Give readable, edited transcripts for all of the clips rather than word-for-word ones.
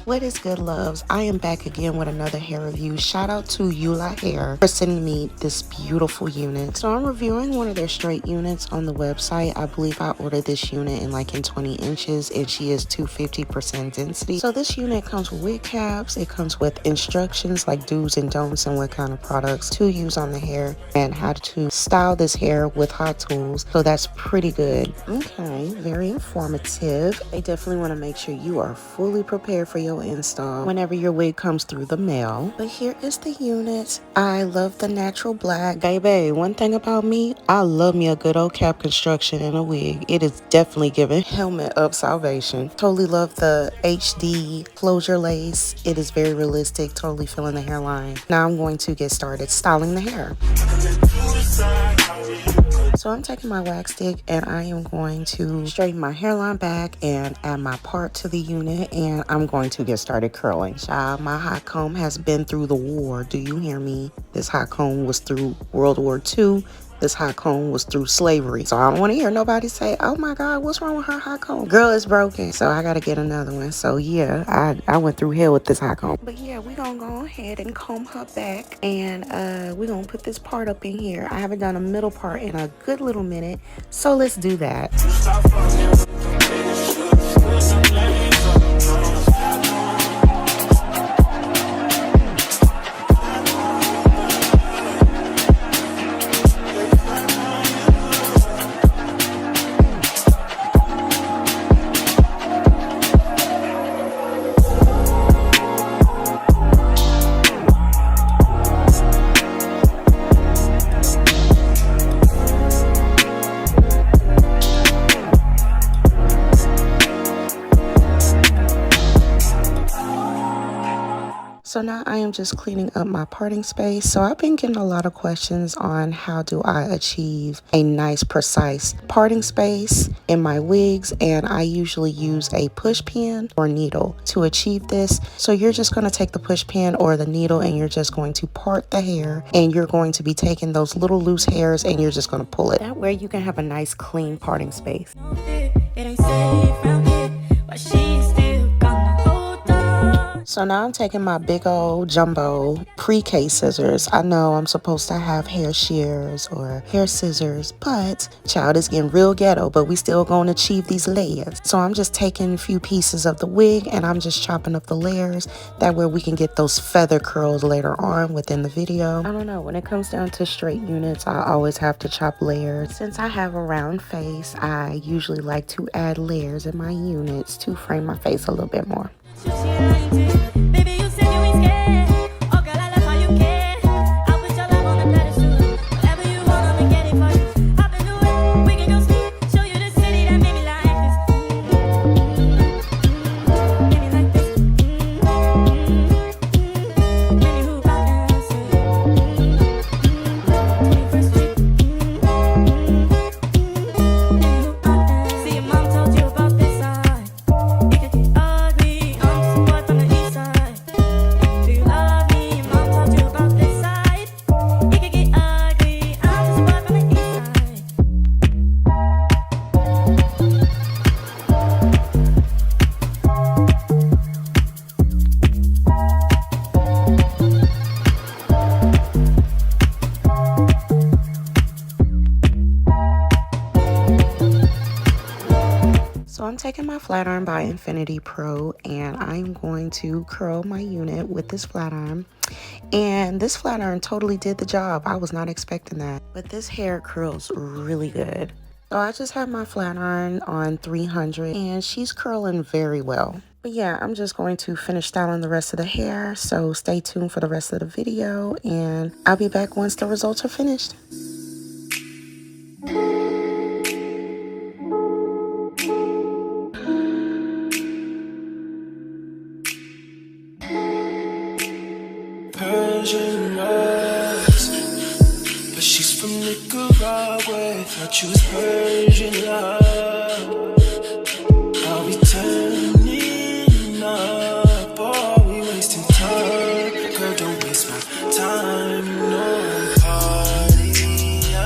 What is good, loves? I am back again with another hair review. Shout out to ULAHAIR for sending me this beautiful unit. So I'm reviewing one of their straight units on the website. I believe I ordered this unit in 20 inches and she is 250% density. So this unit comes with wig caps. It comes with instructions like do's and don'ts and what kind of products to use on the hair and how to style this hair with hot tools. So that's pretty good. Okay, very informative. They definitely want to make sure you are fully prepared for your install whenever your wig comes through the mail. But here is the unit. I love the natural black. Baby, one thing about me, I love me a good old cap construction and a wig. It is definitely giving helmet of salvation. Totally love the HD closure lace. It is very realistic, totally filling the hairline. Now I'm going to get started styling the hair. So I'm taking my wax stick and I am going to straighten my hairline back and add my part to the unit, and I'm going to get started curling. Child, my hot comb has been through the war. Do you hear me? This hot comb was through World War II. This hot comb was through slavery. So I don't want to hear nobody say, oh my God, what's wrong with her hot comb? Girl, it's broken. So I got to get another one. So yeah, I went through hell with this hot comb. But yeah, we're going to go ahead and comb her back. And we're going to put this part up in here. I haven't done a middle part in a good little minute. So let's do that. So now I am just cleaning up my parting space. So I've been getting a lot of questions on how do I achieve a nice, precise parting space in my wigs. And I usually use a push pin or needle to achieve this. So you're just going to take the push pin or the needle and you're just going to part the hair. And you're going to be taking those little loose hairs and you're just going to pull it. That way you can have a nice, clean parting space. So now I'm taking my big old jumbo pre-K scissors. I know I'm supposed to have hair shears or hair scissors, but child, is getting real ghetto, but we still gonna achieve these layers. So I'm just taking a few pieces of the wig and I'm just chopping up the layers. That way we can get those feather curls later on within the video. I don't know, when it comes down to straight units, I always have to chop layers. Since I have a round face, I usually like to add layers in my units to frame my face a little bit more. Baby, you said you ain't scared. Oh, girl, I love how you care. I put your love on the pedestal. Whatever you want, I'ma get it for you. Hop in the whip, we can go ski. Show you the city that made me like this. Made me like this. Made me hoop out and say 21st Street. Made me hoop out and see your mom told you about this side. It could get ugly. So I'm taking my flat iron by Infinity Pro and I'm going to curl my unit with this flat iron. And this flat iron totally did the job. I was not expecting that. But this hair curls really good. So I just have my flat iron on 300 and she's curling very well. But yeah, I'm just going to finish styling the rest of the hair. So stay tuned for the rest of the video and I'll be back once the results are finished. Persian rose, but she's from Nicaragua. Thought you was Persian love. Are we turning up? Or are we wasting time? Girl, don't waste my time. No party. I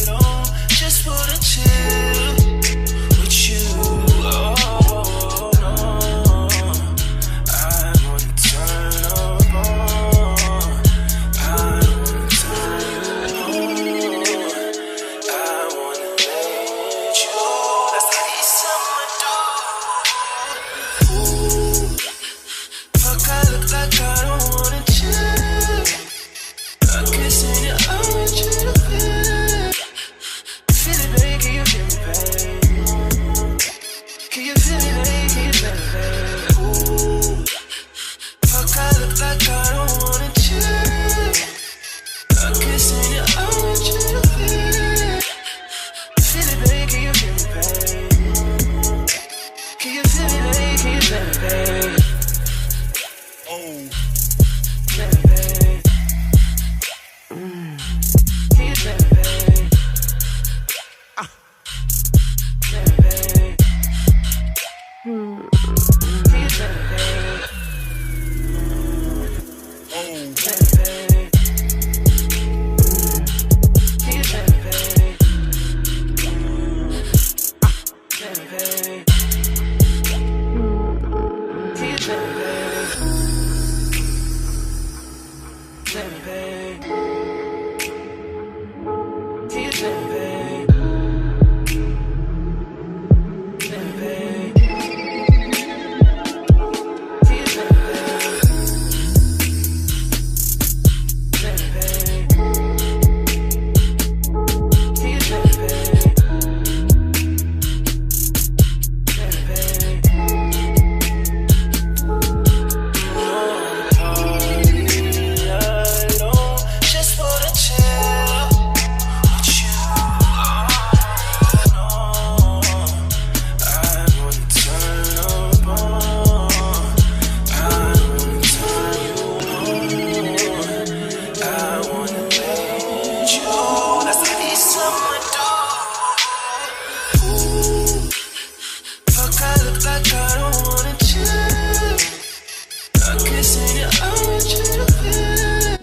don't just wanna chill with you. Oh no, I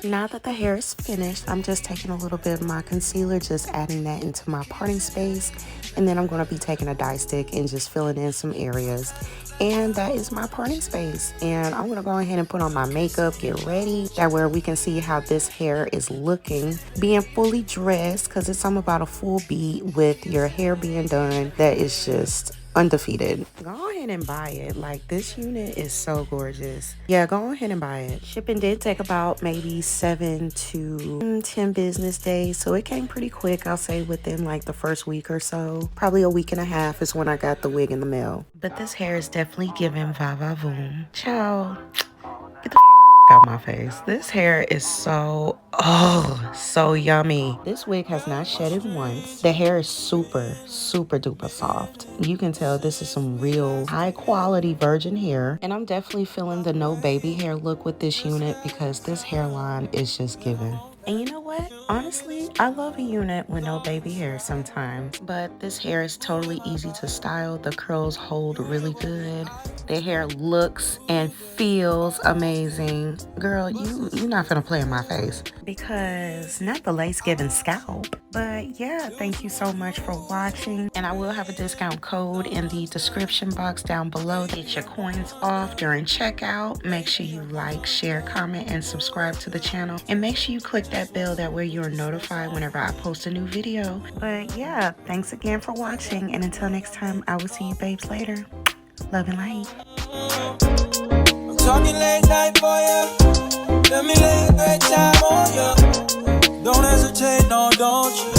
Now that the hair is finished, I'm just taking a little bit of my concealer, just adding that into my parting space. And then I'm going to be taking a dye stick and just filling in some areas. And that is my parting space. And I'm going to go ahead and put on my makeup, get ready. That way we can see how this hair is looking. Being fully dressed, because it's something about a full beat with your hair being done that is just undefeated. Go ahead and buy it. Like, this unit is so gorgeous. Yeah, go ahead and buy it. Shipping did take about maybe 7 to 10 business days, so it came pretty quick. I'll say within like the first week or so. Probably a week and a half is when I got the wig in the mail. But this hair is definitely giving va va voom. Ciao. Get the out my face. This hair is so yummy. This wig has not shedded once. The hair is super duper soft. You can tell this is some real high quality virgin hair, and I'm definitely feeling the no baby hair look with this unit because this hairline is just giving. And you know what? Honestly, I love a unit with no baby hair sometimes, but this hair is totally easy to style. The curls hold really good. The hair looks and feels amazing. Girl, you're not gonna play in my face because not the lace giving scalp. But yeah, thank you so much for watching. And I will have a discount code in the description box down below. Get your coins off during checkout. Make sure you like, share, comment, and subscribe to the channel. And make sure you click that bell, that way you're notified whenever I post a new video. But yeah, thanks again for watching. And until next time, I will see you babes later. Love and light. I'm talking late night for ya. Let me lay a great time on ya. Don't hesitate, no, don't you.